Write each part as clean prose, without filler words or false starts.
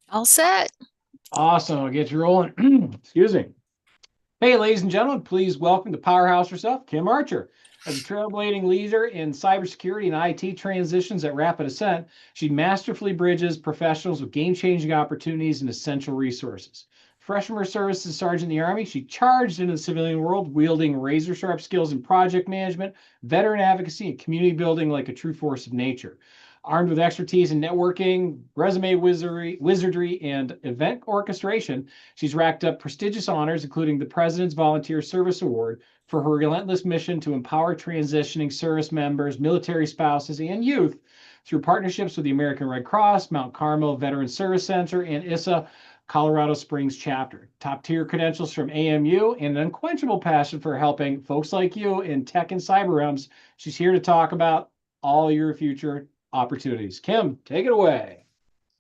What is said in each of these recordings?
All set. Awesome. I'll get you rolling. Excuse me. Hey, ladies and gentlemen, please welcome the powerhouse herself, Kim Archer. As a trailblazing leader in cybersecurity and IT transitions at RapidAscent, she masterfully bridges professionals with game-changing opportunities and essential resources. Fresh from her service as Sergeant in the Army, she charged into the civilian world, wielding razor-sharp skills in project management, veteran advocacy, and community building like a true force of nature. Armed with expertise in networking, resume wizardry, and event orchestration, she's racked up prestigious honors, including the President's Volunteer Service Award, for her relentless mission to empower transitioning service members, military spouses, and youth through partnerships with the American Red Cross, Mount Carmel Veteran Service Center, and ISA Colorado Springs chapter. Top tier credentials from AMU and an unquenchable passion for helping folks like you in tech and cyber realms. She's here to talk about all your future opportunities. Kim, take it away.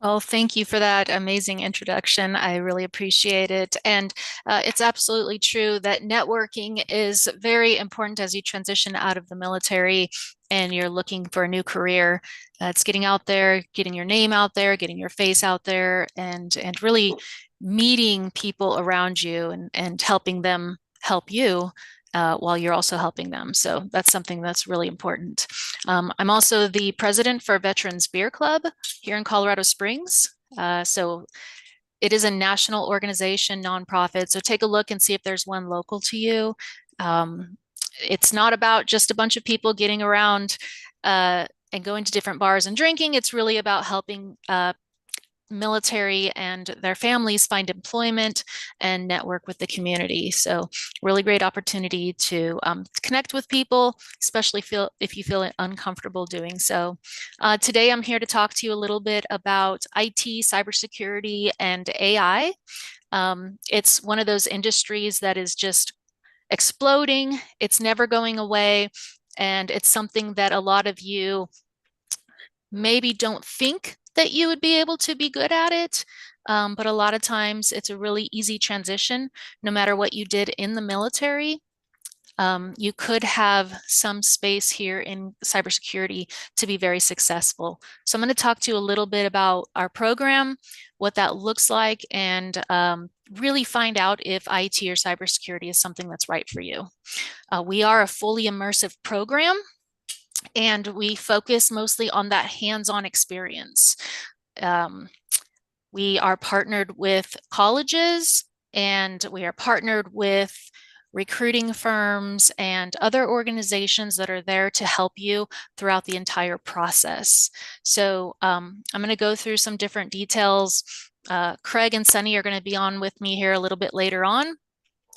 Well, thank you for that amazing introduction. I really appreciate it. And it's absolutely true that networking is very important as you transition out of the military and you're looking for a new career. It's getting out there, getting your name out there, getting your face out there, and really meeting people around you and helping them help you. While you're also helping them. So that's something that's really important. I'm also the president for Veterans Beer Club here in Colorado Springs. So it is a national organization, nonprofit. So take a look and see if there's one local to you. It's not about just a bunch of people getting around and going to different bars and drinking. It's really about helping military and their families find employment and network with the community. So really great opportunity to connect with people, especially if you feel uncomfortable doing so. Today, I'm here to talk to you a little bit about IT, cybersecurity, and AI. It's one of those industries that is just exploding. It's never going away. And it's something that a lot of you maybe don't think that you would be able to be good at it. But a lot of times it's a really easy transition, no matter what you did in the military. You could have some space here in cybersecurity to be very successful. So I'm going to talk to you a little bit about our program, what that looks like, and really find out if IT or cybersecurity is something that's right for you. We are a fully immersive program and we focus mostly on that hands-on experience. Um, we are partnered with colleges and we are partnered with recruiting firms and other organizations that are there to help you throughout the entire process. So I'm going to go through some different details. Craig and Sunny are going to be on with me here a little bit later on.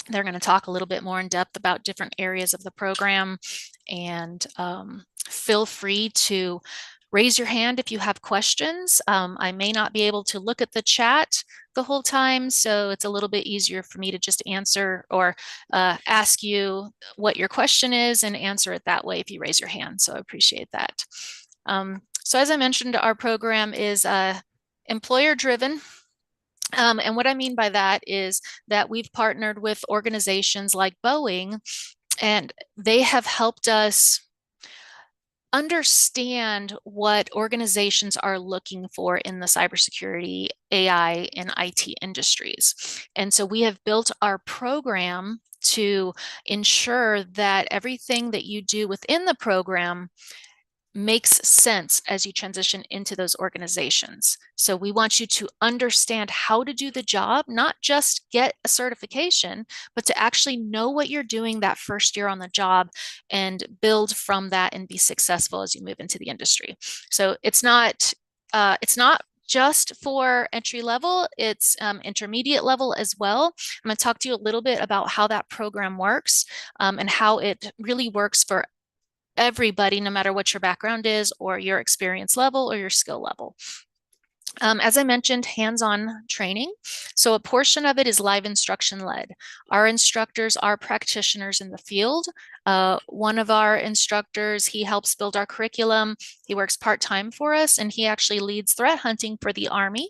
They're going to talk a little bit more in depth about different areas of the program, and feel free to raise your hand if you have questions. I may not be able to look at the chat the whole time, so it's a little bit easier for me to just answer or ask you what your question is and answer it that way if you raise your hand. So I appreciate that. So as I mentioned, our program is employer driven. And what I mean by that is that we've partnered with organizations like Boeing, and they have helped us understand what organizations are looking for in the cybersecurity, AI, and IT industries. And so we have built our program to ensure that everything that you do within the program makes sense as you transition into those organizations. So we want you to understand how to do the job, not just get a certification, but to actually know what you're doing that first year on the job and build from that and be successful as you move into the industry. So it's not just for entry level, it's intermediate level as well. I'm going to talk to you a little bit about how that program works and how it really works for everybody, no matter what your background is or your experience level or your skill level. As I mentioned, hands-on training. So a portion of it is live instruction led. Our instructors are practitioners in the field. One of our instructors, he helps build our curriculum. He works part-time for us, and he actually leads threat hunting for the Army.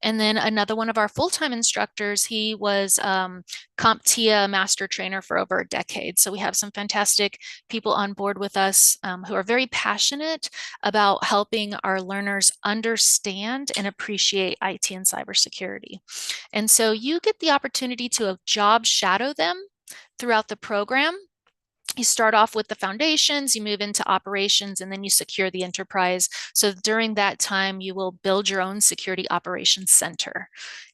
And then another one of our full-time instructors, he was CompTIA master trainer for over a decade. So we have some fantastic people on board with us who are very passionate about helping our learners understand and appreciate IT and cybersecurity. And so you get the opportunity to job shadow them throughout the program. You start off with the foundations, you move into operations, and then you secure the enterprise. So during that time, you will build your own security operations center.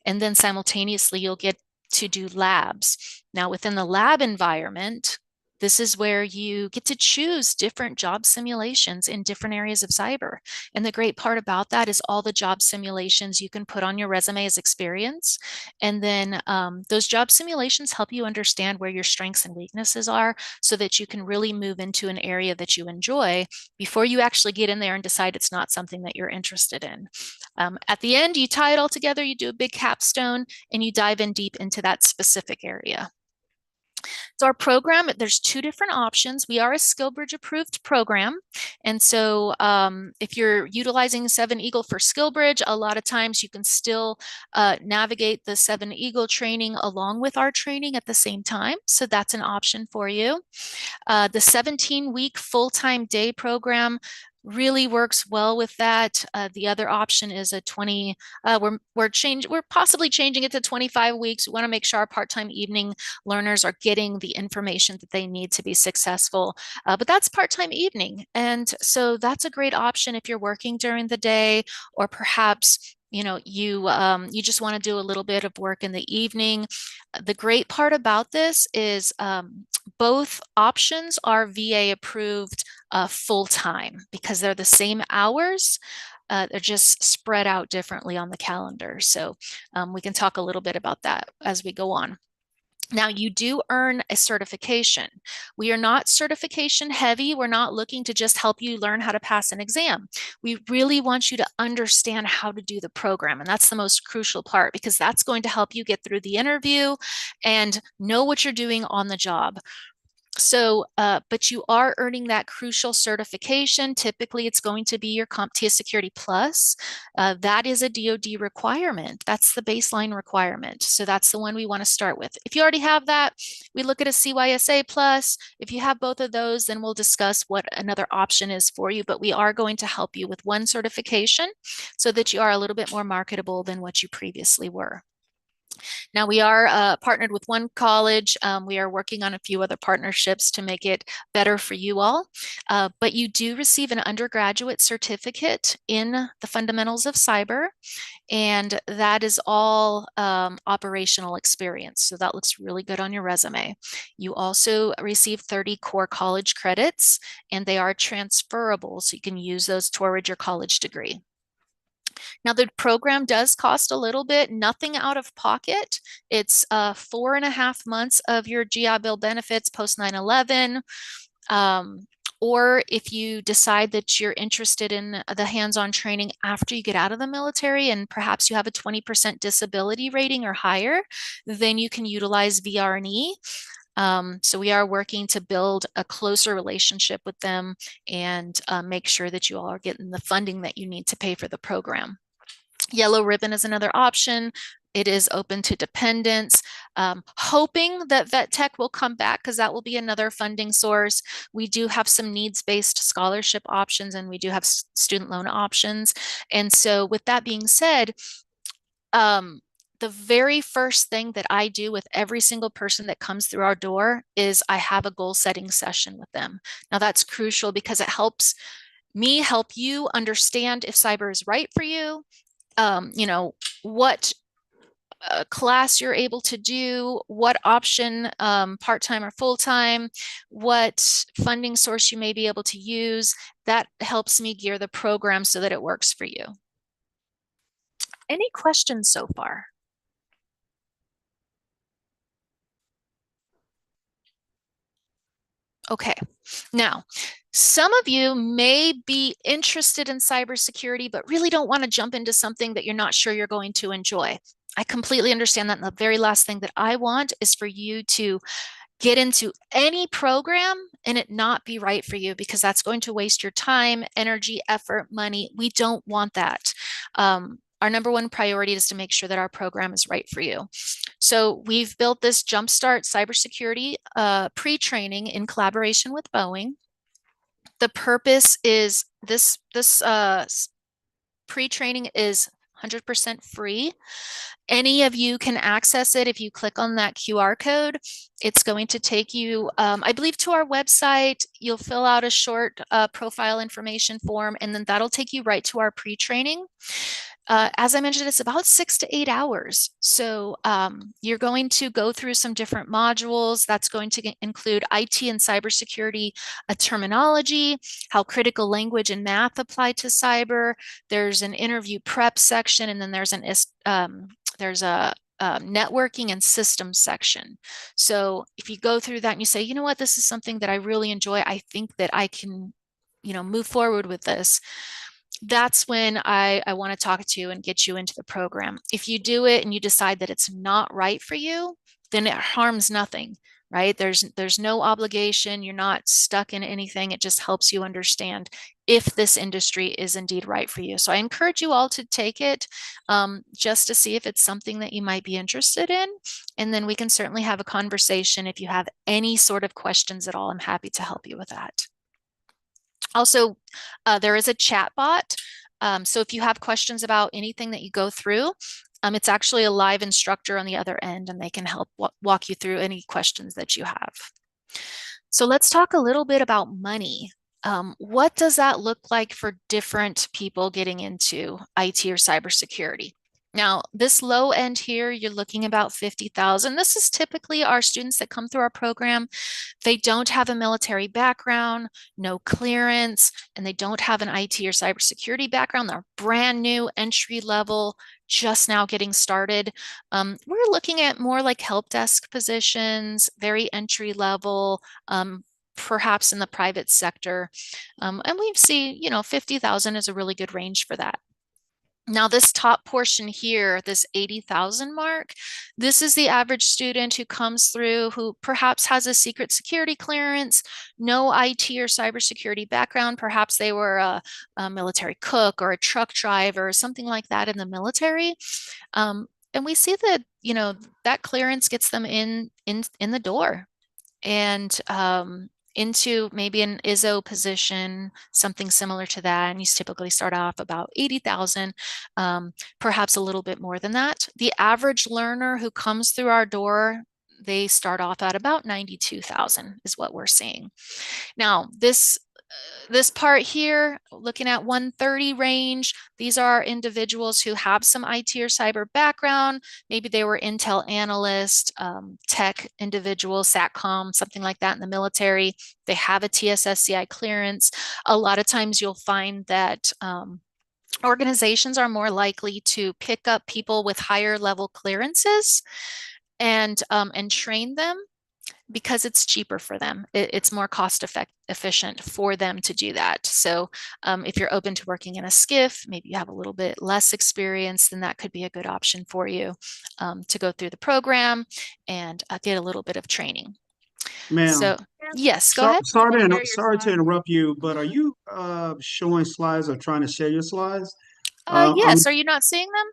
And then simultaneously, you'll get to do labs. Now, within the lab environment, this is where you get to choose different job simulations in different areas of cyber. And the great part about that is all the job simulations you can put on your resume as experience. And then those job simulations help you understand where your strengths and weaknesses are so that you can really move into an area that you enjoy before you actually get in there and decide it's not something that you're interested in. At the end, you tie it all together, you do a big capstone, and you dive in deep into that specific area. So our program, there's two different options. We are a SkillBridge approved program. And so if you're utilizing 7 Eagle for SkillBridge, a lot of times you can still navigate the 7 Eagle training along with our training at the same time. So that's an option for you. The 17-week full-time day program really works well with that. The other option is a 20. We're possibly changing it to 25 weeks. We want to make sure our part-time evening learners are getting the information that they need to be successful. But that's part-time evening, and so that's a great option if you're working during the day, or perhaps you just want to do a little bit of work in the evening. The great part about this is both options are VA approved full time because they're the same hours. They're just spread out differently on the calendar. So we can talk a little bit about that as we go on. Now, you do earn a certification. We are not certification heavy. We're not looking to just help you learn how to pass an exam. We really want you to understand how to do the program. And that's the most crucial part because that's going to help you get through the interview and know what you're doing on the job. So, but you are earning that crucial certification. Typically, it's going to be your CompTIA Security Plus. That is a DoD requirement. That's the baseline requirement. So that's the one we want to start with. If you already have that, we look at a CYSA Plus. If you have both of those, then we'll discuss what another option is for you. But we are going to help you with one certification so that you are a little bit more marketable than what you previously were. Now, we are partnered with one college. We are working on a few other partnerships to make it better for you all. But you do receive an undergraduate certificate in the fundamentals of cyber, and that is all operational experience. So that looks really good on your resume. You also receive 30 core college credits, and they are transferable, so you can use those toward your college degree. Now, the program does cost a little bit, nothing out of pocket. It's 4.5 months of your GI Bill benefits post 9/11. Or if you decide that you're interested in the hands-on training after you get out of the military and perhaps you have a 20% disability rating or higher, then you can utilize VR&E. So we are working to build a closer relationship with them and make sure that you all are getting the funding that you need to pay for the program. Yellow ribbon is another option. It is open to dependents, hoping that vet tech will come back because that will be another funding source. We do have some needs-based scholarship options and we do have student loan options. And so with that being said, the very first thing that I do with every single person that comes through our door is I have a goal setting session with them. Now that's crucial because it helps me help you understand if cyber is right for you, what class you're able to do, what option, part-time or full-time, what funding source you may be able to use. That helps me gear the program so that it works for you. Any questions so far? Okay, now, some of you may be interested in cybersecurity, but really don't want to jump into something that you're not sure you're going to enjoy. I completely understand that. And the very last thing that I want is for you to get into any program and it not be right for you because that's going to waste your time, energy, effort, money. We don't want that. our number one priority is to make sure that our program is right for you. So we've built this Jumpstart Cybersecurity pre-training in collaboration with Boeing. The purpose is this pre-training is 100% free. Any of you can access it if you click on that QR code. It's going to take you, I believe, to our website. You'll fill out a short profile information form, and then that'll take you right to our pre-training. As I mentioned, it's about 6 to 8 hours. So you're going to go through some different modules. That's going to include IT and cybersecurity terminology, how critical language and math apply to cyber. There's an interview prep section, and then there's a networking and systems section. So if you go through that and you say, you know what, this is something that I really enjoy, I think that I can, move forward with this, that's when I want to talk to you and get you into the program. If you do it and you decide that it's not right for you, then it harms nothing, right? There's no obligation. You're not stuck in anything. It just helps you understand if this industry is indeed right for you. So I encourage you all to take it just to see if it's something that you might be interested in. And then we can certainly have a conversation. If you have any sort of questions at all, I'm happy to help you with that. Also, there is a chat bot. So if you have questions about anything that you go through, it's actually a live instructor on the other end, and they can help walk you through any questions that you have. So let's talk a little bit about money. What does that look like for different people getting into IT or cybersecurity? Now, this low end here, you're looking about 50,000. This is typically our students that come through our program. They don't have a military background, no clearance, and they don't have an IT or cybersecurity background. They're brand new, entry level, just now getting started. We're looking at more like help desk positions, very entry level, perhaps in the private sector. And we see, 50,000 is a really good range for that. Now, this top portion here, this 80,000 mark, this is the average student who comes through who perhaps has a secret security clearance, no IT or cybersecurity background. Perhaps they were a military cook or a truck driver or something like that in the military. And we see that, that clearance gets them in the door. And into maybe an ISO position, something similar to that. And you typically start off about 80,000, perhaps a little bit more than that. The average learner who comes through our door, they start off at about 92,000 is what we're seeing. Now, this part here, looking at 130 range, these are individuals who have some IT or cyber background. Maybe they were Intel analyst, tech individual, SATCOM, something like that in the military. They have a TSSCI clearance. A lot of times you'll find that organizations are more likely to pick up people with higher level clearances and train them, because it's cheaper for them. It's more cost efficient for them to do that. So if you're open to working in a SCIF, maybe you have a little bit less experience, then that could be a good option for you to go through the program and get a little bit of training. Ma'am, So yes, go ahead. sorry to interrupt you, but are you showing slides or trying to share your slides? I'm Yes, are you not seeing them?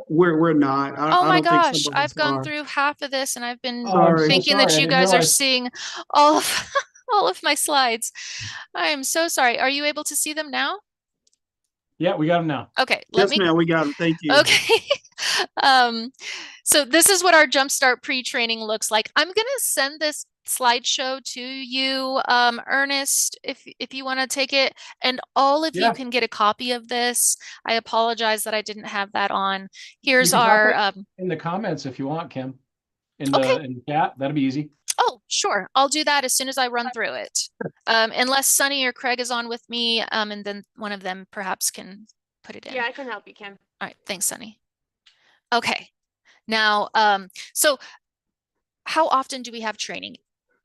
we're not. Oh I my don't think some gosh, of I've us gone are. through half of this and I've been Oh, I'm so Sorry. thinking that sorry. I you didn't guys are realize. seeing all of all of my slides. I am so sorry. Are you able to see them now? Yeah, we got them now. Okay, let Yes, me. ma'am, we got them. Thank you. Okay. So this is what our Jumpstart pre-training looks like. I'm going to send this slideshow to you, Ernest, if you want to take it, and all of you Yeah, can get a copy of this. I apologize that I didn't have that on. you Here's can drop our, it in the comments if you want, Kim. okay. In the chat, that'd be easy. Oh, sure. I'll do that as soon as I run through it. Unless Sunny or Craig is on with me, and then one of them perhaps can put it in. Yeah, I can help you, Kim. All right. Thanks, Sunny. Okay. Now, so how often do we have training?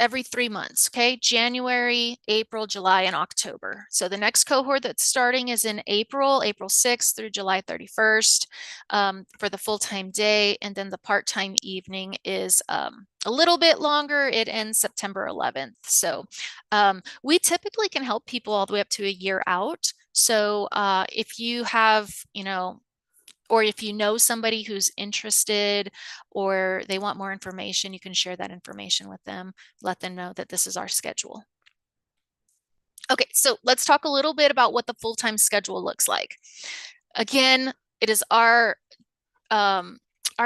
Every 3 months, okay? January, April, July, and October. So the next cohort that's starting is in April 6th through July 31st for the full-time day. And then the part-time evening is a little bit longer. It ends September 11th. So we typically can help people all the way up to a year out. So if you have, Or if you know somebody who's interested or they want more information, you can share that information with them, let them know that this is our schedule. Okay, so let's talk a little bit about what the full-time schedule looks like. Again, it is our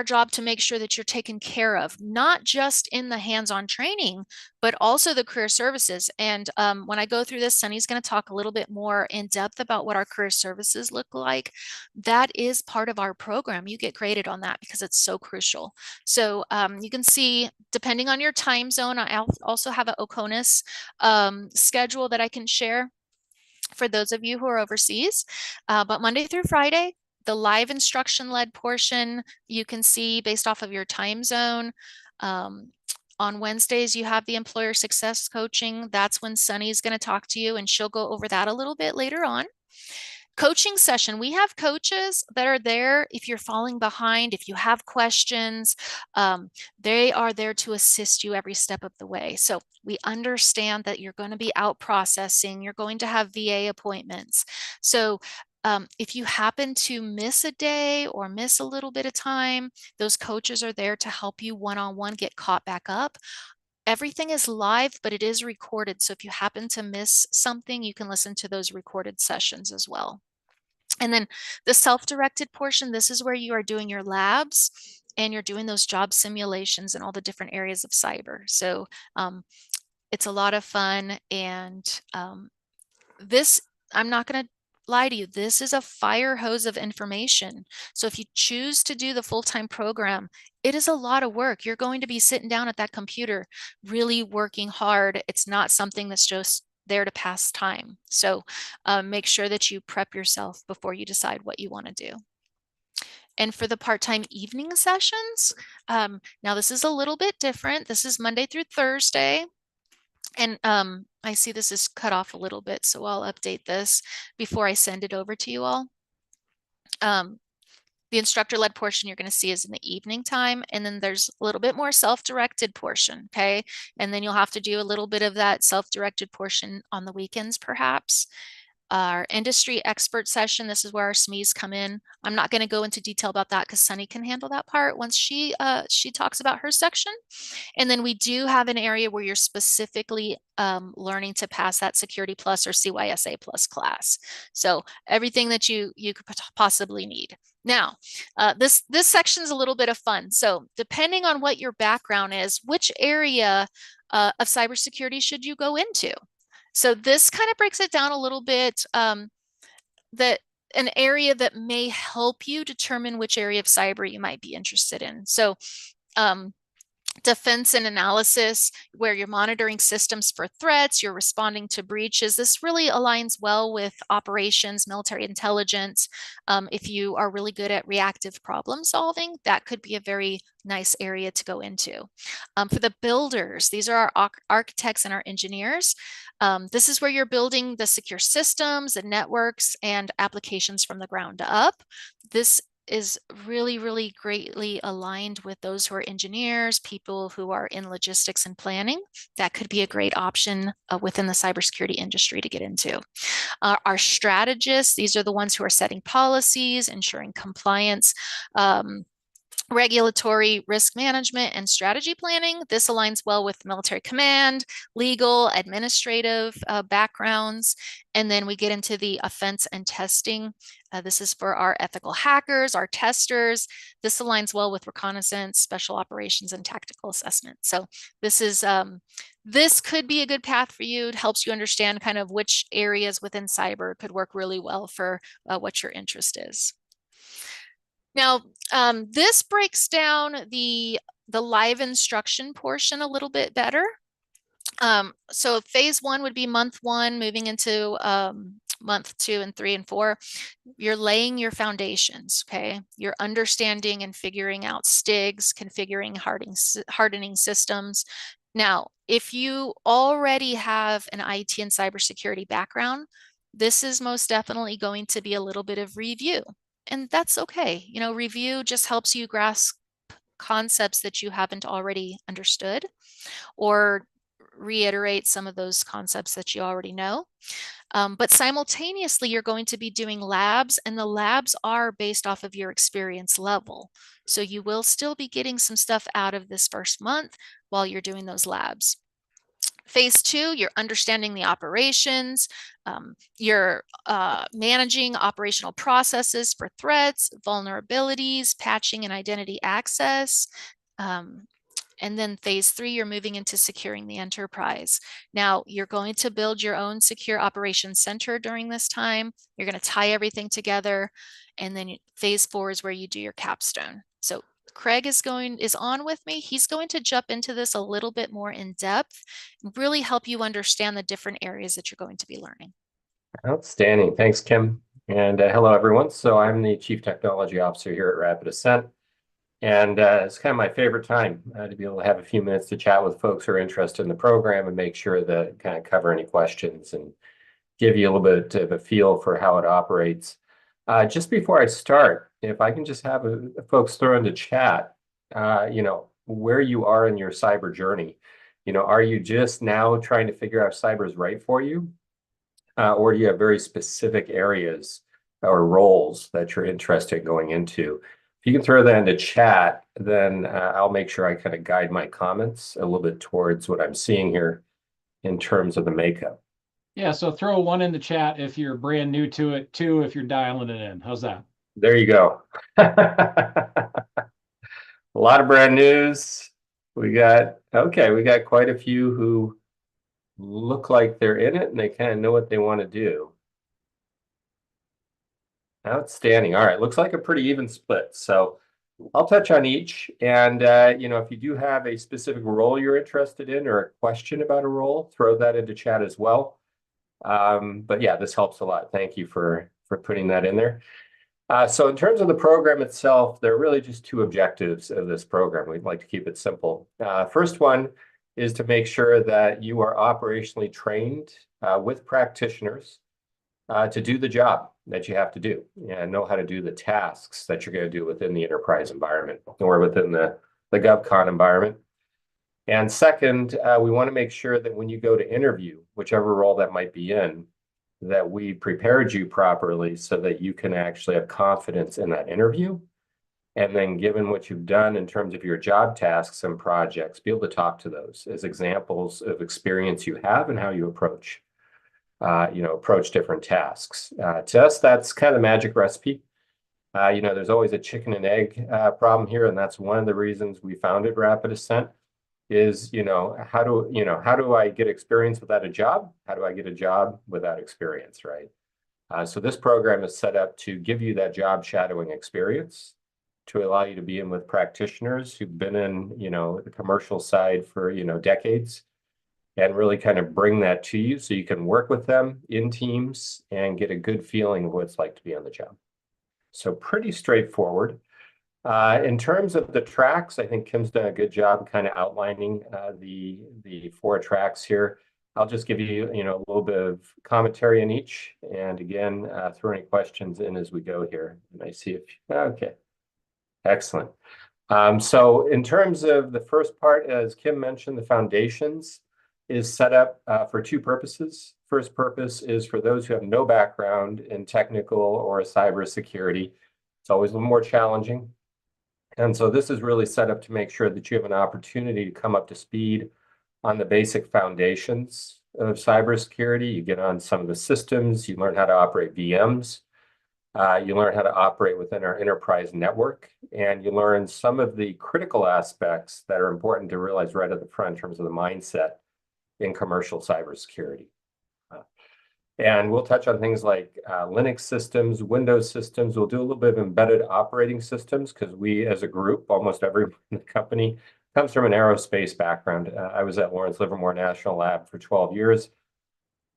job to make sure that you're taken care of, not just in the hands-on training, but also the career services. And when I go through this, Sunny's going to talk a little bit more in depth about what our career services look like. That is part of our program. You get graded on that because it's so crucial. So you can see, depending on your time zone, I also have an OCONUS schedule that I can share for those of you who are overseas. But Monday through Friday, the live instruction led portion, you can see based off of your time zone. On Wednesdays, you have the employer success coaching. That's when Sunny's going to talk to you, and she'll go over that a little bit later on. Coaching session, we have coaches that are there if you're falling behind, if you have questions, they are there to assist you every step of the way. So we understand that you're going to be out processing, you're going to have VA appointments. So if you happen to miss a day or miss a little bit of time, those coaches are there to help you one-on-one get caught back up. Everything is live, but it is recorded. So if you happen to miss something, you can listen to those recorded sessions as well. And then the self-directed portion, this is where you are doing your labs and you're doing those job simulations in all the different areas of cyber. So it's a lot of fun. And this, I'm not going to lie to you, this is a fire hose of information. So if you choose to do the full-time program, it is a lot of work. You're going to be sitting down at that computer, really working hard. It's not something that's just there to pass time. So make sure that you prep yourself before you decide what you want to do. And for the part-time evening sessions, now this is a little bit different. This is Monday through Thursday. And I see this is cut off a little bit, so I'll update this before I send it over to you all. The instructor-led portion you're going to see is in the evening time, and then there's a little bit more self-directed portion, okay? And then you'll have to do a little bit of that self-directed portion on the weekends, perhaps. Our industry expert session, this is where our SMEs come in. I'm not going to go into detail about that because Sunny can handle that part once she talks about her section. And then we do have an area where you're specifically learning to pass that Security Plus or CYSA Plus class. So everything that you could possibly need. Now, this section is a little bit of fun. So depending on what your background is, which area of cybersecurity should you go into? So this kind of breaks it down a little bit, that an area that may help you determine which area of cyber you might be interested in. So defense and analysis, where you're monitoring systems for threats, you're responding to breaches. This really aligns well with operations, military intelligence. If you are really good at reactive problem solving, that could be a very nice area to go into. For the builders, these are our architects and our engineers. This is where you're building the secure systems and networks and applications from the ground up. This is really, really greatly aligned with those who are engineers, people who are in logistics and planning. That could be a great option within the cybersecurity industry to get into. Our strategists, these are the ones who are setting policies, ensuring compliance, regulatory risk management and strategy planning. This aligns well with military command, legal, administrative backgrounds. And then we get into the offense and testing. This is for our ethical hackers, our testers. This aligns well with reconnaissance, special operations, and tactical assessment. So this is this could be a good path for you. It helps you understand kind of which areas within cyber could work really well for what your interest is. Now, this breaks down the live instruction portion a little bit better. So phase 1 would be month 1, moving into month 2 and 3 and 4. You're laying your foundations, okay? You're understanding and figuring out STIGs, configuring hardening systems. Now, if you already have an IT and cybersecurity background, this is most definitely going to be a little bit of review. And that's okay. You know, review just helps you grasp concepts that you haven't already understood, or reiterate some of those concepts that you already know. But simultaneously, you're going to be doing labs, and the labs are based off of your experience level. So you will still be getting some stuff out of this first month while you're doing those labs. Phase 2, you're understanding the operations, you're managing operational processes for threats, vulnerabilities, patching and identity access. And then phase 3, you're moving into securing the enterprise. Now, you're going to build your own secure operations center during this time. You're going to tie everything together. And then phase 4 is where you do your capstone. So Craig is on with me. He's going to jump into this a little bit more in depth, really help you understand the different areas that you're going to be learning. Outstanding. Thanks, Kim. And hello, everyone. So I'm the Chief Technology Officer here at RapidAscent. And it's kind of my favorite time to be able to have a few minutes to chat with folks who are interested in the program and make sure that kind of cover any questions and give you a little bit of a feel for how it operates. Just before I start, if I can just have folks throw into chat, where you are in your cyber journey. Are you just now trying to figure out if cyber is right for you? Or do you have very specific areas or roles that you're interested in going into? If you can throw that into chat, then I'll make sure I kind of guide my comments a little bit towards what I'm seeing here in terms of the makeup. Yeah, so throw one in the chat if you're brand new to it, two if you're dialing it in. How's that? There you go. A lot of brand news. We got quite a few who look like they're in it and they kind of know what they want to do. Outstanding. All right, looks like a pretty even split. So I'll touch on each. And, if you do have a specific role you're interested in or a question about a role, throw that into chat as well. But yeah, this helps a lot. Thank you for putting that in there. So in terms of the program itself, there are really just two objectives of this program. We'd like to keep it simple. First one is to make sure that you are operationally trained with practitioners to do the job that you have to do and know how to do the tasks that you're going to do within the enterprise environment or within the GovCon environment. And second, we want to make sure that when you go to interview, whichever role that might be in, that we prepared you properly so that you can actually have confidence in that interview. And then given what you've done in terms of your job tasks and projects, be able to talk to those as examples of experience you have and how you approach different tasks. To us, that's kind of the magic recipe. There's always a chicken and egg problem here, and that's one of the reasons we founded RapidAscent is, how do I get experience without a job? How do I get a job without experience, right? So this program is set up to give you that job shadowing experience, to allow you to be in with practitioners who've been in, the commercial side for, decades, and really kind of bring that to you so you can work with them in teams and get a good feeling of what it's like to be on the job. So pretty straightforward. In terms of the tracks, I think Kim's done a good job kind of outlining the 4 tracks here. I'll just give you, a little bit of commentary in each. And again, throw any questions in as we go here. And I see okay. Excellent. So in terms of the first part, as Kim mentioned, the foundations is set up for 2 purposes. First purpose is for those who have no background in technical or cybersecurity. It's always a little more challenging. And so this is really set up to make sure that you have an opportunity to come up to speed on the basic foundations of cybersecurity. You get on some of the systems, you learn how to operate VMs, you learn how to operate within our enterprise network, and you learn some of the critical aspects that are important to realize right at the front in terms of the mindset in commercial cybersecurity. And we'll touch on things like Linux systems, Windows systems. We'll do a little bit of embedded operating systems because we, as a group, almost everyone in the company comes from an aerospace background. I was at Lawrence Livermore National Lab for 12 years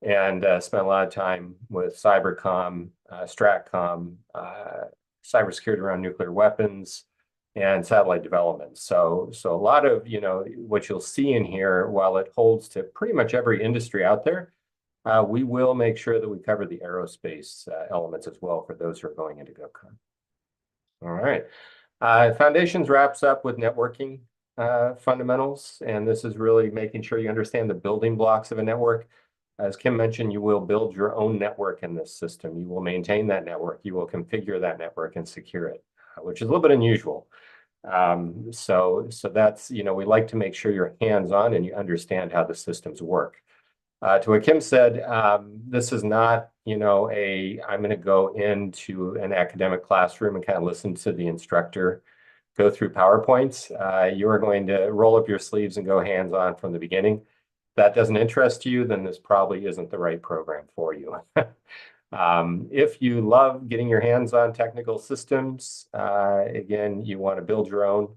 and spent a lot of time with cybercom, stratcom, cybersecurity around nuclear weapons, and satellite development. So a lot of, what you'll see in here, while it holds to pretty much every industry out there, we will make sure that we cover the aerospace elements as well for those who are going into GovCon. All right. Foundations wraps up with networking. fundamentals, and this is really making sure you understand the building blocks of a network. As Kim mentioned, you will build your own network in this system. You will maintain that network. You will configure that network and secure it, which is a little bit unusual. So that's, we like to make sure you're hands-on and you understand how the systems work. To what Kim said, this is not, I'm going to go into an academic classroom and kind of listen to the instructor go through PowerPoints. You are going to roll up your sleeves and go hands-on from the beginning. If that doesn't interest you, then this probably isn't the right program for you. If you love getting your hands on technical systems, again, you want to build your own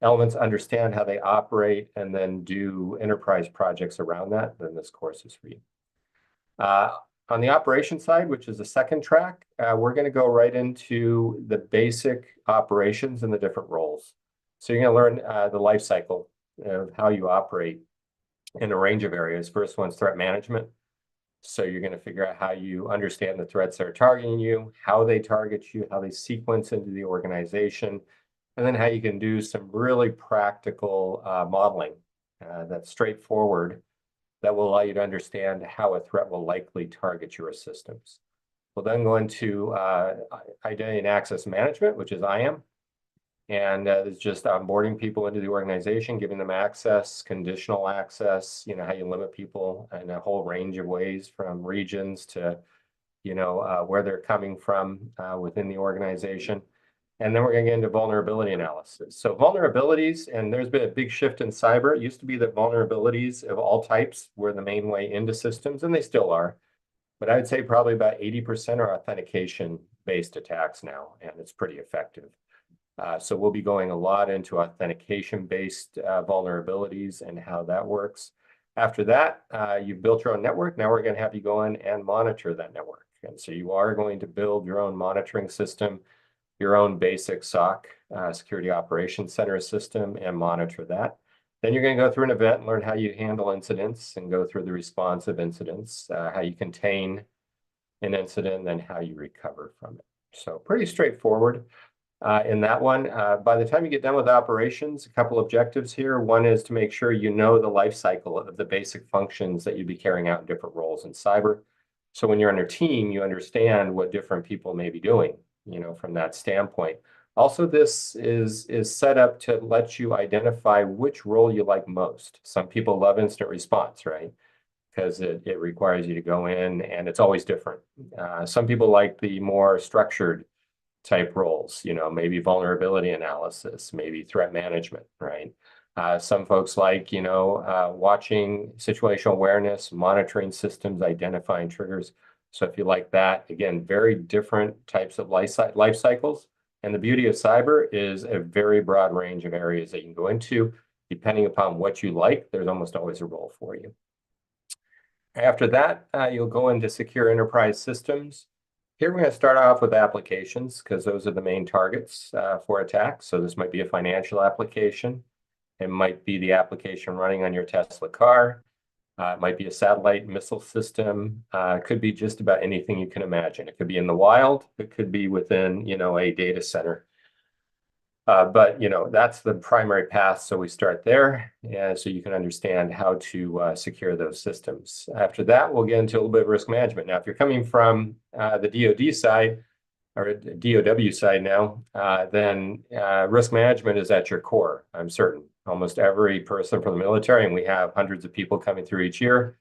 elements, understand how they operate, and then do enterprise projects around that, then this course is for you. On the operations side, which is the second track, we're going to go right into the basic operations and the different roles. So you're going to learn the life cycle of how you operate in a range of areas. First one's threat management. So you're going to figure out how you understand the threats that are targeting you, how they target you, how they sequence into the organization, and then how you can do some really practical modeling that's straightforward that will allow you to understand how a threat will likely target your systems. We'll then go into identity and access management, which is IAM. And it's just onboarding people into the organization, giving them access, conditional access, how you limit people in a whole range of ways, from regions to, where they're coming from within the organization. And then we're going to get into vulnerability analysis. So vulnerabilities, and there's been a big shift in cyber. It used to be that vulnerabilities of all types were the main way into systems, and they still are. But I would say probably about 80% are authentication-based attacks now, and it's pretty effective. So we'll be going a lot into authentication-based vulnerabilities and how that works. After that, you've built your own network. Now we're going to have you go in and monitor that network. And so you are going to build your own monitoring system, your own basic SOC, Security Operations Center system, and monitor that. Then you're going to go through an event and learn how you handle incidents and go through the response of incidents, how you contain an incident, and then how you recover from it. So pretty straightforward. In that one, by the time you get done with operations, a couple objectives here. One is to make sure you know the life cycle of the basic functions that you'd be carrying out in different roles in cyber. So when you're on your team, you understand what different people may be doing, from that standpoint. Also, this is set up to let you identify which role you like most. Some people love incident response, right? Because it requires you to go in, and it's always different. Some people like the more structured type roles, maybe vulnerability analysis, maybe threat management, right? Some folks like, watching situational awareness, monitoring systems, identifying triggers. So if you like that, again, very different types of life cycles. And the beauty of cyber is a very broad range of areas that you can go into. Depending upon what you like, there's almost always a role for you. After that, you'll go into secure enterprise systems. Here we're going to start off with applications because those are the main targets for attacks. So this might be a financial application. It might be the application running on your Tesla car. It might be a satellite missile system. It could be just about anything you can imagine. It could be in the wild. It could be within, a data center. But that's the primary path. So we start there, and so you can understand how to secure those systems. After that, we'll get into a little bit of risk management. Now, if you're coming from the DoD side or DOW side now, then risk management is at your core, I'm certain. Almost every person from the military, and we have hundreds of people coming through each year,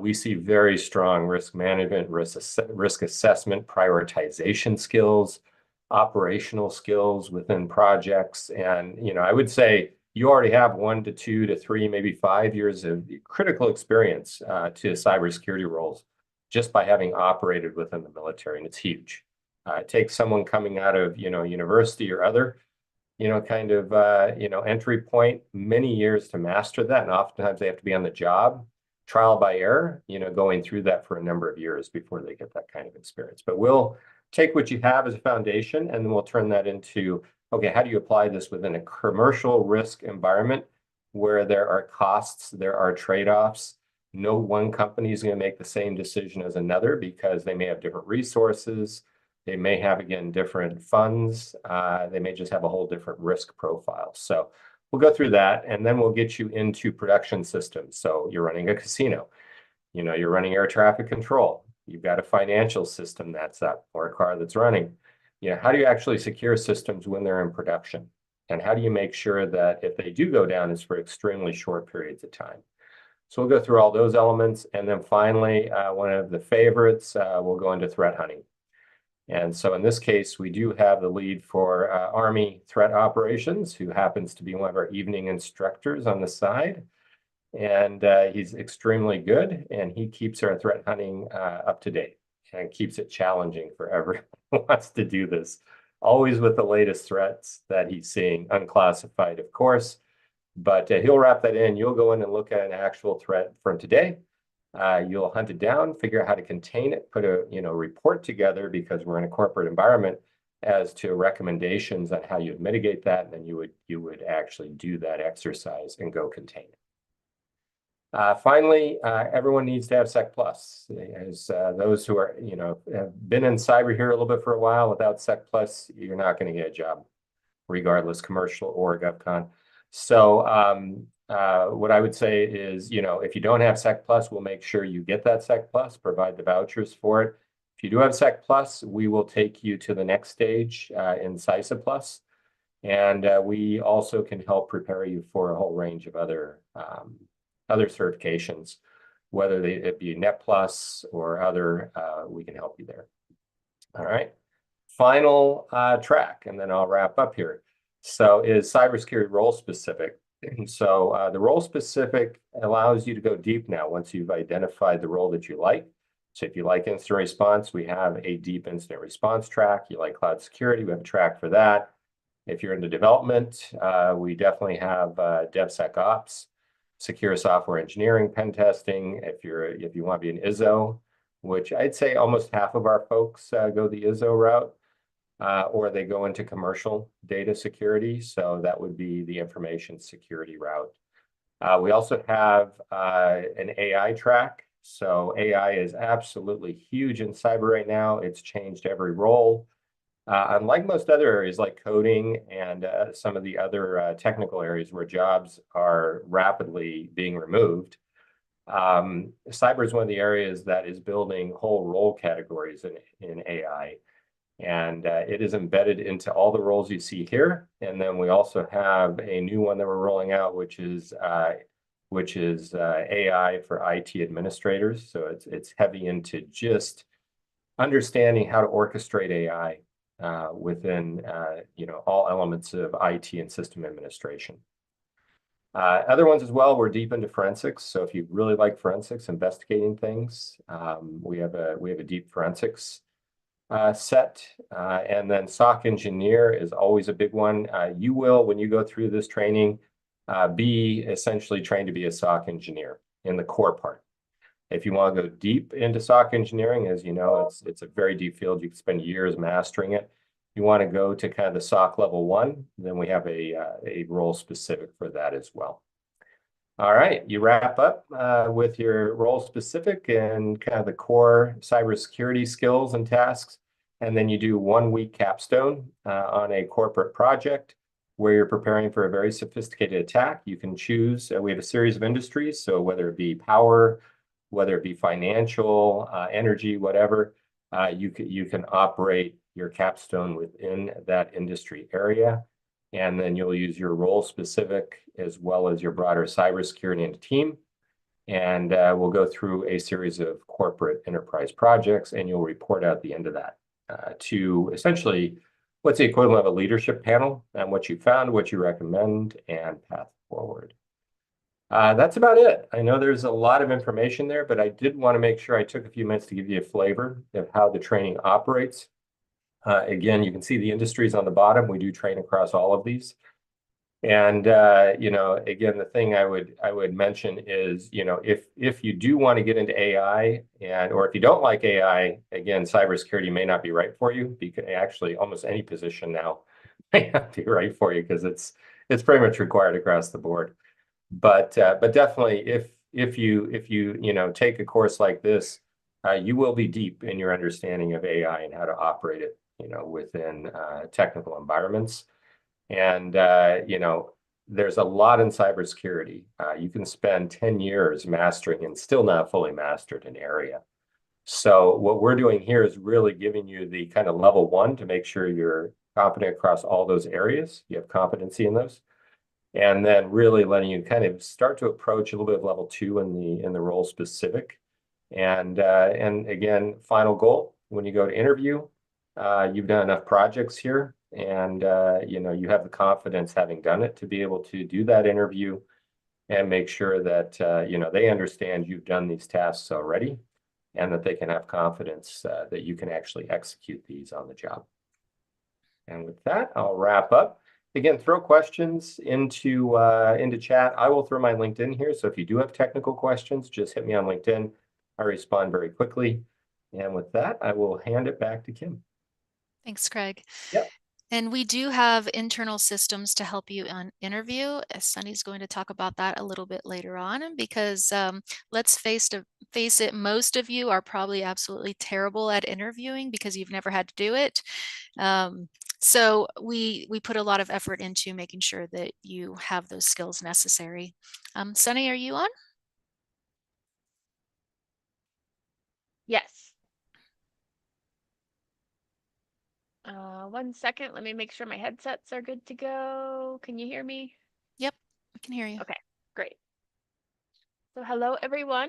we see very strong risk management, risk assessment, prioritization skills, operational skills within projects. And, I would say you already have 1 to 2 to 3, maybe 5 years of critical experience to cybersecurity roles just by having operated within the military, and it's huge. It takes someone coming out of, university or other, entry point, many years to master that. And oftentimes they have to be on the job, trial by error, going through that for a number of years before they get that kind of experience. But we'll take what you have as a foundation, and then we'll turn that into, okay, how do you apply this within a commercial risk environment where there are costs, there are trade-offs. No one company is going to make the same decision as another because they may have different resources. They may have, again, different funds. They may just have a whole different risk profile. So we'll go through that, and then we'll get you into production systems. So you're running a casino, you're running air traffic control. You've got a financial system that's up or a car that's running. How do you actually secure systems when they're in production? And how do you make sure that if they do go down, it's for extremely short periods of time? So we'll go through all those elements. And then finally, one of the favorites, we'll go into threat hunting. And so in this case, we do have the lead for Army Threat Operations, who happens to be one of our evening instructors on the side. And he's extremely good, and he keeps our threat hunting up to date and keeps it challenging for everyone who wants to do this. Always with the latest threats that he's seeing, unclassified, of course. But he'll wrap that in. You'll go in and look at an actual threat from today. You'll hunt it down, figure out how to contain it, put a report together, because we're in a corporate environment, as to recommendations on how you'd mitigate that, and then you would actually do that exercise and go contain it. Finally, everyone needs to have Sec Plus. As those who are have been in cyber here a little bit for a while, without Sec Plus, you're not going to get a job, regardless, commercial or GovCon. So what I would say is, if you don't have Sec Plus, we'll make sure you get that Sec Plus, provide the vouchers for it. If you do have Sec Plus, we will take you to the next stage in CISA Plus. And we also can help prepare you for a whole range of other certifications, whether it be Net Plus or other, we can help you there. All right. Final track, and then I'll wrap up here. So is cybersecurity role specific. And so the role specific allows you to go deep now once you've identified the role that you like. So if you like incident response, we have a deep incident response track. You like cloud security, we have a track for that. If you're into development, we definitely have DevSecOps, secure software engineering, pen testing. If you want to be an ISO, which I'd say almost half of our folks go the ISO route, or they go into commercial data security. So that would be the information security route. We also have an AI track. So AI is absolutely huge in cyber right now. It's changed every role. Unlike most other areas like coding and some of the other technical areas where jobs are rapidly being removed, cyber is one of the areas that is building whole role categories in AI. And it is embedded into all the roles you see here. And then we also have a new one that we're rolling out, which is AI for IT administrators. So it's heavy into just understanding how to orchestrate AI within all elements of IT and system administration. Other ones as well, we're deep into forensics. So if you really like forensics, investigating things, we have a deep forensics set. And then SOC engineer is always a big one. You will, when you go through this training, be essentially trained to be a SOC engineer in the core part. If you want to go deep into SOC engineering, as you know, it's a very deep field. You can spend years mastering it. You want to go to kind of the SOC level 1, then we have a role specific for that as well. All right, you wrap up with your role specific and kind of the core cybersecurity skills and tasks. And then you do 1 week capstone on a corporate project where you're preparing for a very sophisticated attack. You can choose, we have a series of industries. So whether it be power, whether it be financial, energy, whatever, you can operate your capstone within that industry area. And then you'll use your role specific as well as your broader cybersecurity and team. And we'll go through a series of corporate enterprise projects, and you'll report out at the end of that to essentially what's the equivalent of a leadership panel and what you found, what you recommend, and path forward. That's about it. I know there's a lot of information there, but I did want to make sure I took a few minutes to give you a flavor of how the training operates. Again, you can see the industries on the bottom. We do train across all of these. And, again, the thing I would mention is, if you do want to get into AI or if you don't like AI, again, cybersecurity may not be right for you, because actually almost any position now may not be right for you, because it's pretty much required across the board. But definitely if you take a course like this, you will be deep in your understanding of AI and how to operate it, within technical environments. And there's a lot in cybersecurity. You can spend 10 years mastering and still not fully mastered an area. So what we're doing here is really giving you the kind of level one to make sure you're competent across all those areas. You have competency in those. And then really letting you kind of start to approach a little bit of level two in the role specific. And again, final goal, when you go to interview, you've done enough projects here and you have the confidence having done it to be able to do that interview and make sure that they understand you've done these tasks already and that they can have confidence that you can actually execute these on the job. And with that, I'll wrap up. Again, throw questions into chat. I will throw my LinkedIn here. So if you do have technical questions, just hit me on LinkedIn. I respond very quickly. And with that, I will hand it back to Kim. Thanks, Craig. Yep. And we do have internal systems to help you on interview. Sunny's going to talk about that a little bit later on because let's face it, most of you are probably absolutely terrible at interviewing because you've never had to do it. So we put a lot of effort into making sure that you have those skills necessary. Sunny, are you on? Yes. 1 second. Let me make sure my headsets are good to go. Can you hear me? Yep, I can hear you. Okay, great. So hello, everyone.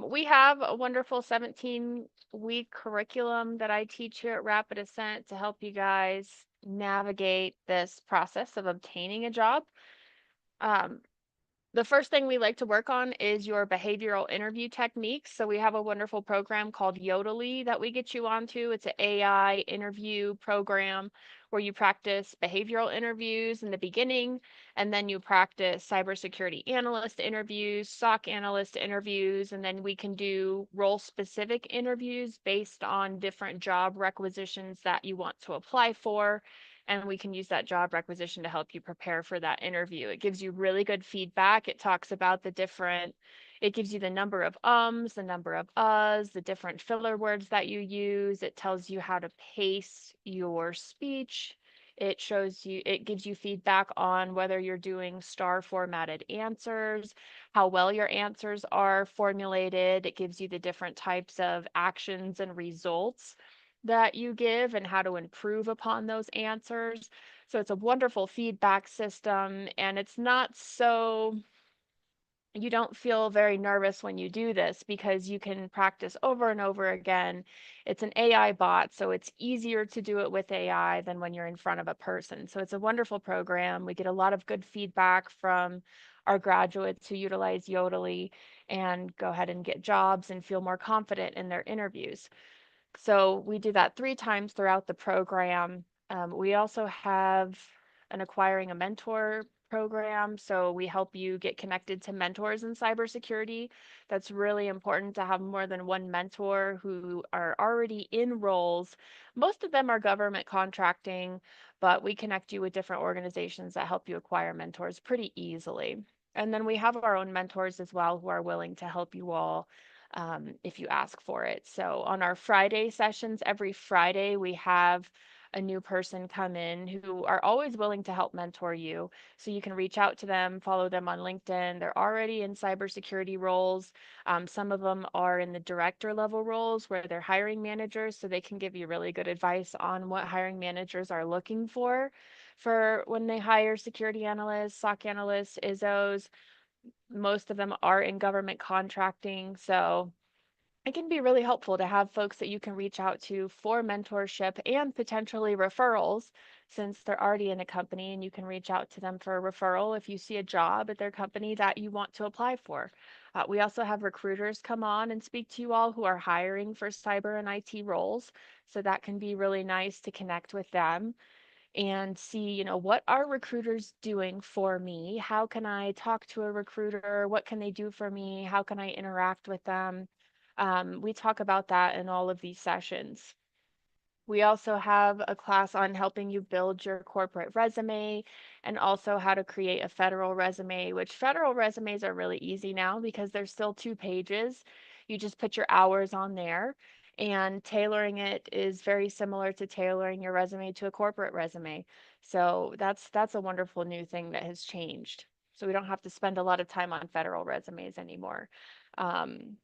We have a wonderful 17-week curriculum that I teach here at RapidAscent to help you guys navigate this process of obtaining a job. The first thing we like to work on is your behavioral interview techniques. So we have a wonderful program called Yodely that we get you onto. It's an AI interview program where you practice behavioral interviews in the beginning, and then you practice cybersecurity analyst interviews, SOC analyst interviews, and then we can do role-specific interviews based on different job requisitions that you want to apply for. And we can use that job requisition to help you prepare for that interview. It gives you really good feedback. It talks about it gives you the number of ums, the number of uhs, the different filler words that you use. It tells you how to pace your speech. It gives you feedback on whether you're doing star formatted answers, how well your answers are formulated. It gives you the different types of actions and results that you give and how to improve upon those answers. So it's a wonderful feedback system, and it's not so you don't feel very nervous when you do this because you can practice over and over again. It's an AI bot, so it's easier to do it with AI than when you're in front of a person. So it's a wonderful program. We get a lot of good feedback from our graduates who utilize Yodely and go ahead and get jobs and feel more confident in their interviews. So we do that 3 times throughout the program. We also have an acquiring a mentor program. So we help you get connected to mentors in cybersecurity. That's really important to have more than one mentor who are already in roles. Most of them are government contracting, but we connect you with different organizations that help you acquire mentors pretty easily. And then we have our own mentors as well who are willing to help you all if you ask for it. So on our Friday sessions, every Friday, we have a new person come in who are always willing to help mentor you. So you can reach out to them, follow them on LinkedIn. They're already in cybersecurity roles. Some of them are in the director level roles where they're hiring managers, so they can give you really good advice on what hiring managers are looking for when they hire security analysts, SOC analysts, ISOs. Most of them are in government contracting, so it can be really helpful to have folks that you can reach out to for mentorship and potentially referrals since they're already in a company, and you can reach out to them for a referral if you see a job at their company that you want to apply for. We also have recruiters come on and speak to you all who are hiring for cyber and IT roles, so that can be really nice to connect with them and see, what are recruiters doing for me? How can I talk to a recruiter? What can they do for me? How can I interact with them? We talk about that in all of these sessions. We also have a class on helping you build your corporate resume and also how to create a federal resume, which federal resumes are really easy now because they're still 2 pages. You just put your hours on there And tailoring it is very similar to tailoring your resume to a corporate resume. So that's a wonderful new thing that has changed. So we don't have to spend a lot of time on federal resumes anymore. Um,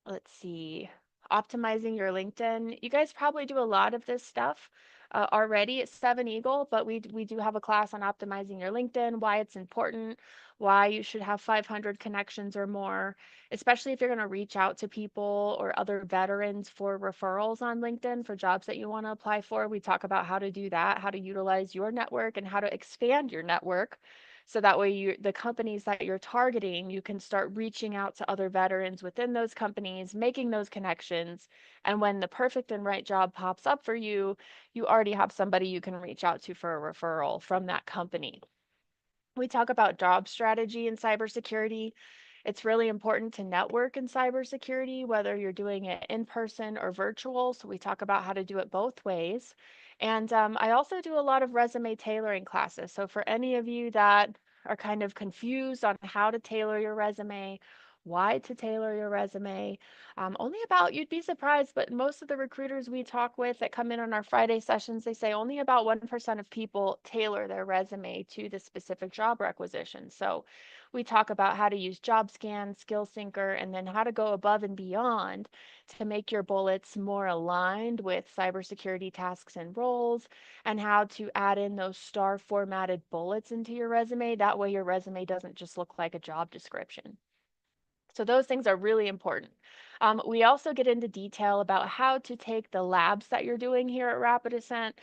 let's see, optimizing your LinkedIn. You guys probably do a lot of this stuff already at Seven Eagle, but we do have a class on optimizing your LinkedIn, why it's important, why you should have 500 connections or more, especially if you're going to reach out to people or other veterans for referrals on LinkedIn for jobs that you want to apply for. We talk about how to do that, how to utilize your network, and how to expand your network. So that way the companies that you're targeting, you can start reaching out to other veterans within those companies, making those connections. And when the perfect and right job pops up for you, you already have somebody you can reach out to for a referral from that company. We talk about job strategy in cybersecurity. It's really important to network in cybersecurity, whether you're doing it in person or virtual. So we talk about how to do it both ways. And I also do a lot of resume tailoring classes. So for any of you that are kind of confused on how to tailor your resume, why to tailor your resume, only about, you'd be surprised, but most of the recruiters we talk with that come in on our Friday sessions, they say only about 1% of people tailor their resume to the specific job requisition. So we talk about how to use JobScan, SkillSyncer, and then how to go above and beyond to make your bullets more aligned with cybersecurity tasks and roles, and how to add in those star formatted bullets into your resume. That way your resume doesn't just look like a job description. So those things are really important. We also get into detail about how to take the labs that you're doing here at RapidAscent.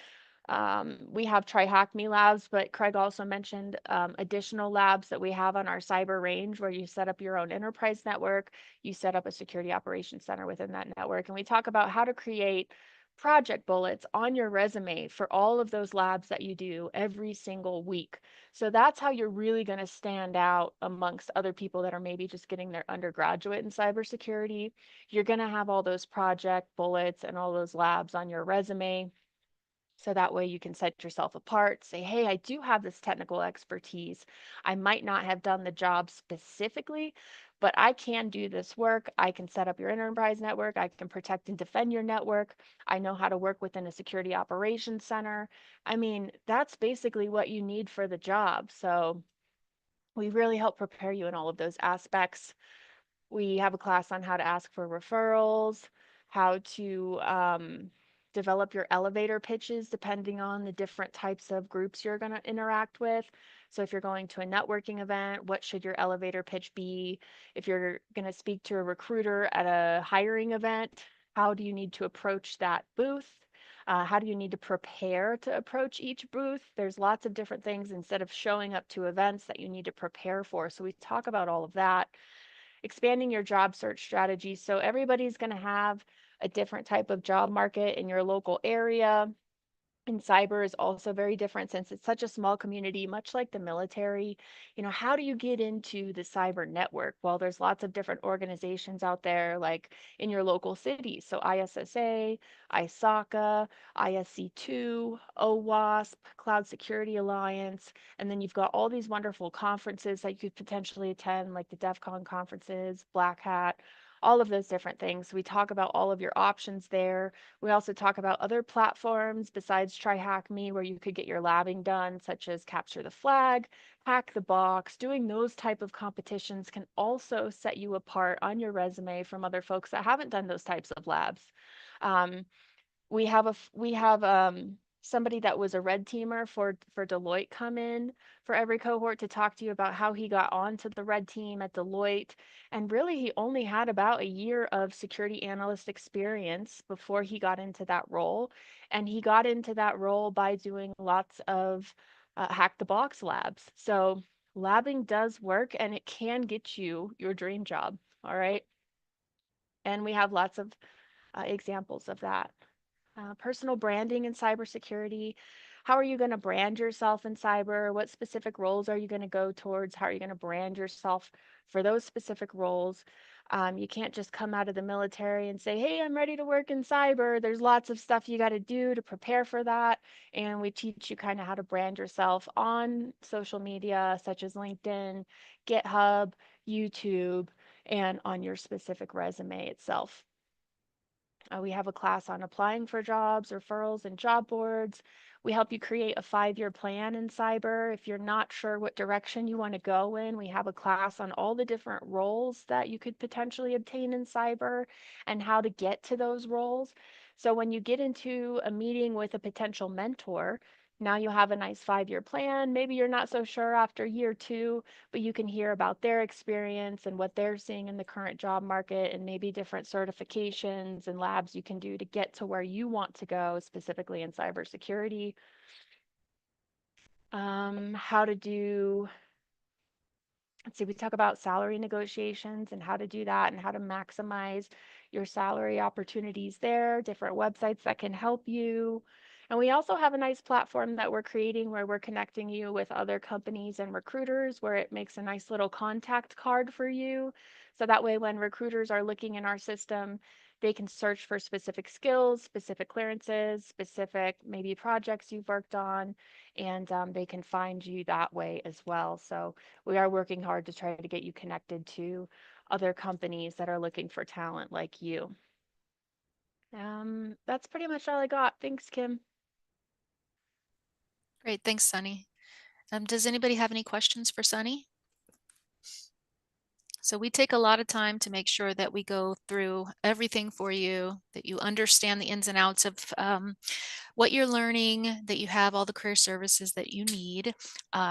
We have TryHackMe labs, but Craig also mentioned additional labs that we have on our cyber range where you set up your own enterprise network, you set up a security operations center within that network, and we talk about how to create project bullets on your resume for all of those labs that you do every single week. So that's how you're really going to stand out amongst other people that are maybe just getting their undergraduate in cybersecurity. You're going to have all those project bullets and all those labs on your resume. So that way you can set yourself apart, say, hey, I do have this technical expertise. I might not have done the job specifically, but I can do this work. I can set up your enterprise network. I can protect and defend your network. I know how to work within a security operations center. I mean, that's basically what you need for the job. So we really help prepare you in all of those aspects. We have a class on how to ask for referrals, how to develop your elevator pitches depending on the different types of groups you're going to interact with. So if you're going to a networking event, what should your elevator pitch be? If you're going to speak to a recruiter at a hiring event, how do you need to approach that booth? How do you need to prepare to approach each booth? There's lots of different things instead of showing up to events that you need to prepare for. So we talk about all of that. Expanding your job search strategy. So everybody's going to have a different type of job market in your local area. And cyber is also very different since it's such a small community, much like the military. You know, how do you get into the cyber network? Well, there's lots of different organizations out there, like in your local cities. So ISSA, ISACA, ISC2, OWASP, Cloud Security Alliance. And then you've got all these wonderful conferences that you could potentially attend, like the DEF CON conferences, Black Hat, all of those different things. We talk about all of your options there. We also talk about other platforms besides TryHackMe where you could get your labbing done, such as Capture the Flag, Hack the Box. Doing those type of competitions can also set you apart on your resume from other folks that haven't done those types of labs. Um, we have somebody that was a red teamer for Deloitte come in for every cohort to talk to you about how he got onto the red team at Deloitte. And really, he only had about a year of security analyst experience before he got into that role. And he got into that role by doing lots of hack the box labs. So labbing does work and it can get you your dream job. All right. And we have lots of examples of that. Personal branding in cybersecurity. How are you going to brand yourself in cyber? What specific roles are you going to go towards? How are you going to brand yourself for those specific roles? You can't just come out of the military and say, hey, I'm ready to work in cyber. There's lots of stuff you got to do to prepare for that. And we teach you kind of how to brand yourself on social media, such as LinkedIn, GitHub, YouTube, and on your specific resume itself. We have a class on applying for jobs, referrals, and job boards. We help you create a 5-year plan in cyber. If you're not sure what direction you want to go in, we have a class on all the different roles that you could potentially obtain in cyber and how to get to those roles. So when you get into a meeting with a potential mentor, now you have a nice 5-year plan. Maybe you're not so sure after year 2, but you can hear about their experience and what they're seeing in the current job market, and maybe different certifications and labs you can do to get to where you want to go, specifically in cybersecurity. How to do, let's see, we talk about salary negotiations and how to do that and how to maximize your salary opportunities there, different websites that can help you. And we also have a nice platform that we're creating where we're connecting you with other companies and recruiters, where it makes a nice little contact card for you. So that way, when recruiters are looking in our system, they can search for specific skills, specific clearances, specific maybe projects you've worked on, and they can find you that way as well. So we are working hard to try to get you connected to other companies that are looking for talent like you. That's pretty much all I got. Thanks, Kim. Great, thanks, Sunny. Does anybody have any questions for Sunny? So we take a lot of time to make sure that we go through everything for you, that you understand the ins and outs of what you're learning, that you have all the career services that you need.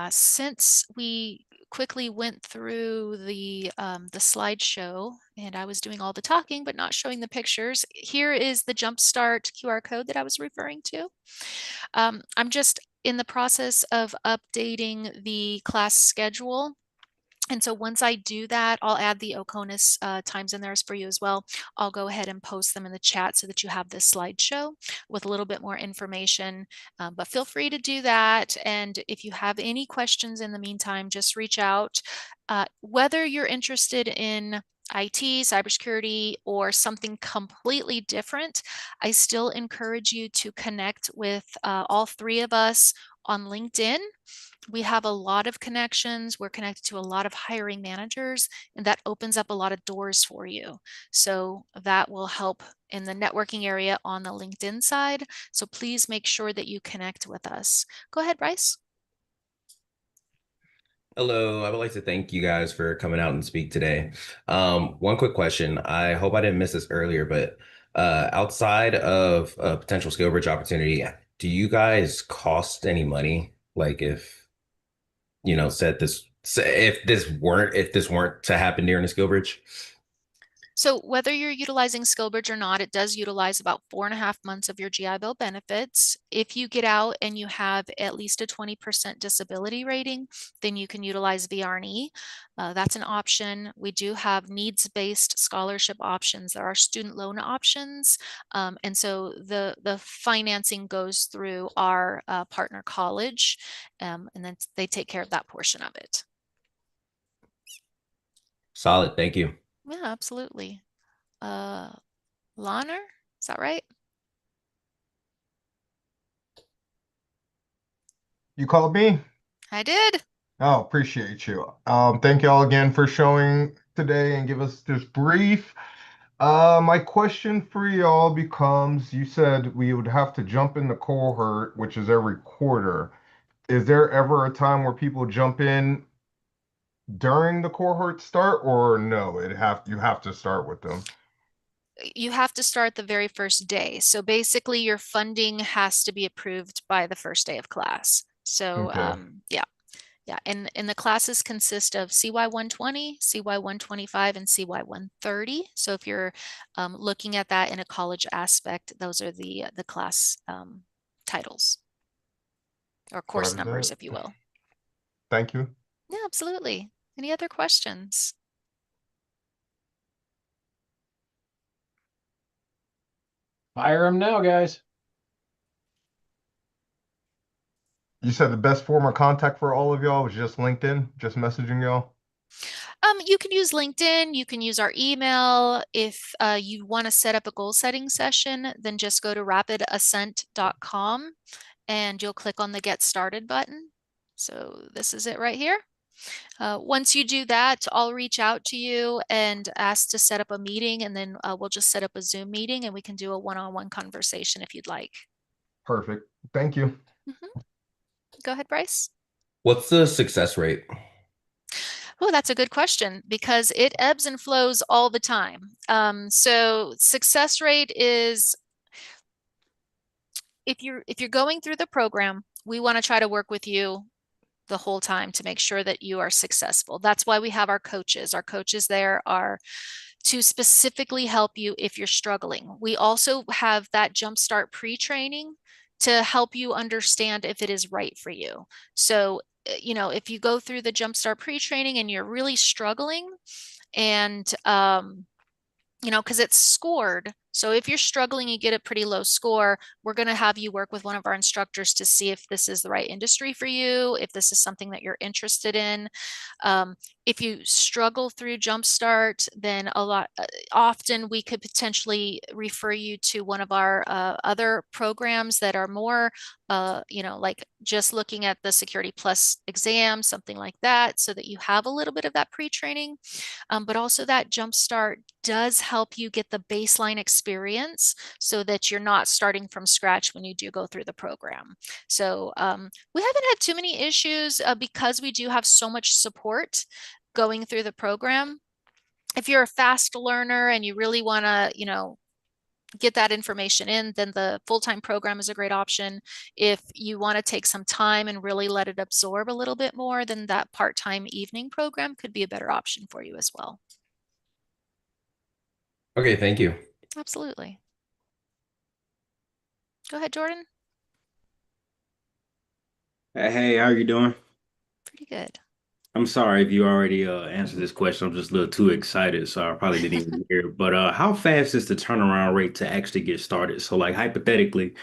Since we quickly went through the slideshow and I was doing all the talking but not showing the pictures, here is the Jumpstart QR code that I was referring to. I'm just in the process of updating the class schedule. And so once I do that, I'll add the OCONUS times in there for you as well. I'll go ahead and post them in the chat so that you have this slideshow with a little bit more information. But feel free to do that. And if you have any questions in the meantime, just reach out. Whether you're interested in IT, cybersecurity, or something completely different, I still encourage you to connect with all 3 of us on LinkedIn. We have a lot of connections. We're connected to a lot of hiring managers, and that opens up a lot of doors for you. So that will help in the networking area on the LinkedIn side. So please make sure that you connect with us. Go ahead, Bryce. Hello, I would like to thank you guys for coming out and speak today. One quick question. I hope I didn't miss this earlier, but outside of a potential skill bridge opportunity, do you guys cost any money? Like if, if this weren't to happen during a skill bridge? So whether you're utilizing SkillBridge or not, it does utilize about 4.5 months of your GI Bill benefits. If you get out and you have at least a 20% disability rating, then you can utilize VRE. That's an option. We do have needs-based scholarship options. There are student loan options. And so the financing goes through our partner college, and then they take care of that portion of it. Solid, thank you. Yeah, absolutely. Lahner, is that right? You called me? I did. Oh, appreciate you. Thank you all again for showing today and give us this brief. My question for y'all becomes, you said we would have to jump in the cohort, which is every quarter. Is there ever a time where people jump in during the cohort start, or no, you have to start with them? You have to start the very first day. So basically your funding has to be approved by the first day of class. So Okay. yeah. And the classes consist of CY 120, CY 125, and CY 130. So if you're looking at that in a college aspect, those are the class titles or course Roger numbers, that. if you will. Thank you. Yeah, absolutely. Any other questions? Fire them now, guys. You said the best form of contact for all of y'all was just LinkedIn, just messaging y'all? You can use LinkedIn, you can use our email. If you want to set up a goal setting session, then just go to RapidAscent.com and you'll click on the Get Started button. So this is it right here. Once you do that, I'll reach out to you and ask to set up a meeting, and then we'll just set up a Zoom meeting and we can do a one-on-one conversation if you'd like. Perfect. Thank you. Go ahead, Bryce. What's the success rate? Oh, that's a good question because it ebbs and flows all the time. So success rate is if you're going through the program, we want to try to work with you the whole time to make sure that you are successful. That's why we have our coaches. Our coaches there are to specifically help you if you're struggling. We also have that jumpstart pre-training to help you understand if it is right for you. So, you know, if you go through the jumpstart pre-training and you're really struggling and, you know, because it's scored. So if you're struggling, you get a pretty low score, we're going to have you work with one of our instructors to see if this is the right industry for you, if this is something that you're interested in. If you struggle through Jumpstart, then often we could potentially refer you to one of our other programs that are more, you know, like just looking at the Security Plus exam, something like that, so that you have a little bit of that pre-training. But also that Jumpstart does help you get the baseline experience so that you're not starting from scratch when you do go through the program. So we haven't had too many issues because we do have so much support going through the program. If you're a fast learner and you really want to, you know, get that information in, then the full-time program is a great option. If you want to take some time and really let it absorb a little bit more, then that part-time evening program could be a better option for you as well. Okay, thank you. Absolutely. Go ahead, Jordan. Hey, how are you doing? Pretty good. I'm sorry if you already answered this question. I'm just a little too excited, so I probably didn't even hear. But how fast is the turnaround rate to actually get started? So, like hypothetically,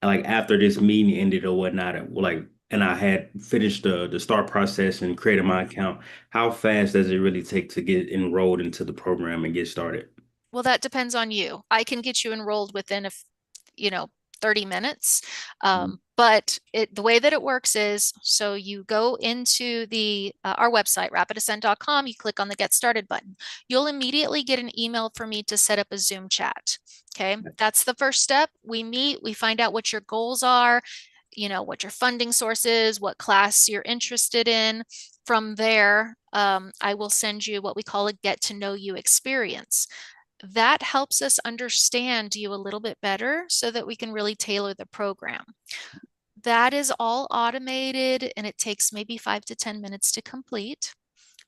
like after this meeting ended or whatnot, like, and I had finished the start process and created my account, how fast does it really take to get enrolled into the program and get started? Well, that depends on you. I can get you enrolled within you know, 30 minutes. But the way that it works is, so you go into our website, rapidascent.com, you click on the Get Started button. You'll immediately get an email for me to set up a Zoom chat. Okay, that's the first step. We meet, we find out what your goals are, you know, what your funding source is, what class you're interested in. From there, I will send you what we call a Get to Know You experience. That helps us understand you a little bit better so that we can really tailor the program. That is all automated and it takes maybe 5 to 10 minutes to complete.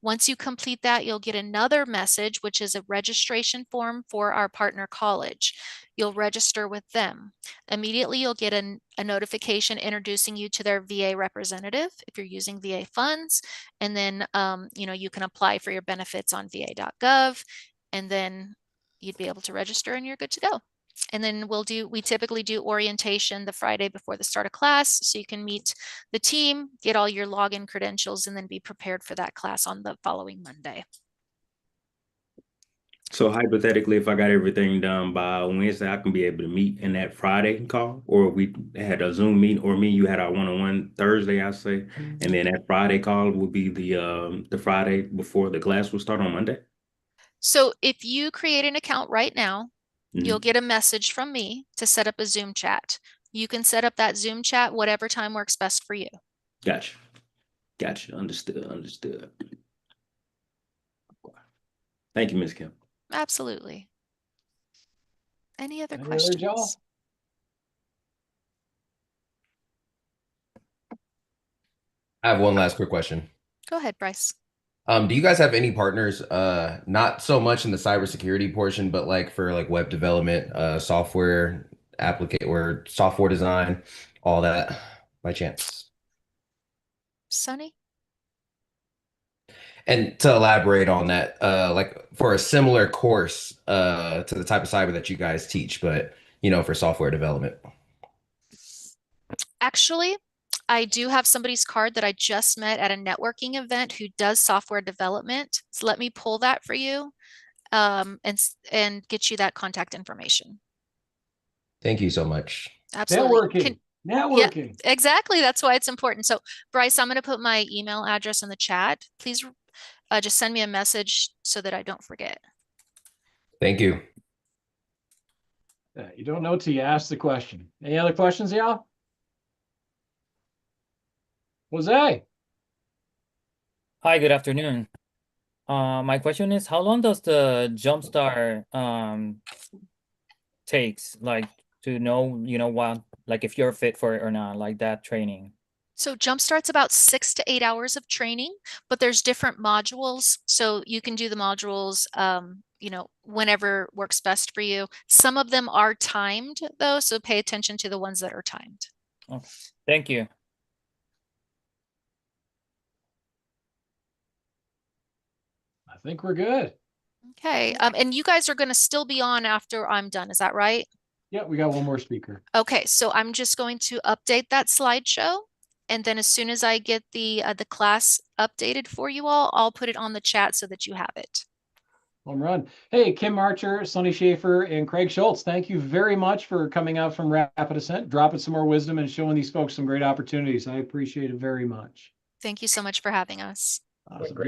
Once you complete that, you'll get another message, which is a registration form for our partner college. You'll register with them. Immediately, you'll get a notification introducing you to their VA representative if you're using VA funds. And then, you know, you can apply for your benefits on va.gov. And then you'd be able to register and you're good to go. And then we typically do orientation the Friday before the start of class. So you can meet the team, get all your login credentials, and then be prepared for that class on the following Monday. So hypothetically, if I got everything done by Wednesday, I can be able to meet in that Friday call, or we had a Zoom meeting, or me, you had our one-on-one Thursday, I say, and then that Friday call will be the Friday before the class will start on Monday. So if you create an account right now, you'll get a message from me to set up a Zoom chat. You can set up that Zoom chat whatever time works best for you. Gotcha. Gotcha. Understood. Thank you, Ms. Kim. Absolutely. Any other questions? Y'all? I have one last quick question. Go ahead, Bryce. Do you guys have any partners, not so much in the cybersecurity portion, but like for like web development, software or software design, all that by chance? Sunny? And to elaborate on that, like for a similar course to the type of cyber that you guys teach, but you know, for software development. Actually, I do have somebody's card that I just met at a networking event who does software development. So let me pull that for you and get you that contact information. Thank you so much. Absolutely. Networking. Networking. Yeah, exactly. That's why it's important. So, Bryce, I'm going to put my email address in the chat. Please just send me a message so that I don't forget. Thank you. You don't know till you ask the question. Any other questions, y'all? Jose. Hi, good afternoon. My question is, how long does the Jumpstart takes, like, to know, what, like, if you're fit for it or not, like that training? So Jumpstart's about 6 to 8 hours of training, but there's different modules. So you can do the modules, whenever works best for you. Some of them are timed though, so pay attention to the ones that are timed. Okay. Thank you. I think we're good. Okay. And you guys are going to still be on after I'm done. Is that right? Yeah, we got one more speaker. Okay. So I'm just going to update that slideshow. And then as soon as I get the class updated for you all, I'll put it on the chat so that you have it. Home run. Hey, Kim Archer, Sonny Schaefer, and Craig Schultz, thank you very much for coming out from RapidAscent, dropping some more wisdom and showing these folks some great opportunities. I appreciate it very much. Thank you so much for having us. Awesome. Great.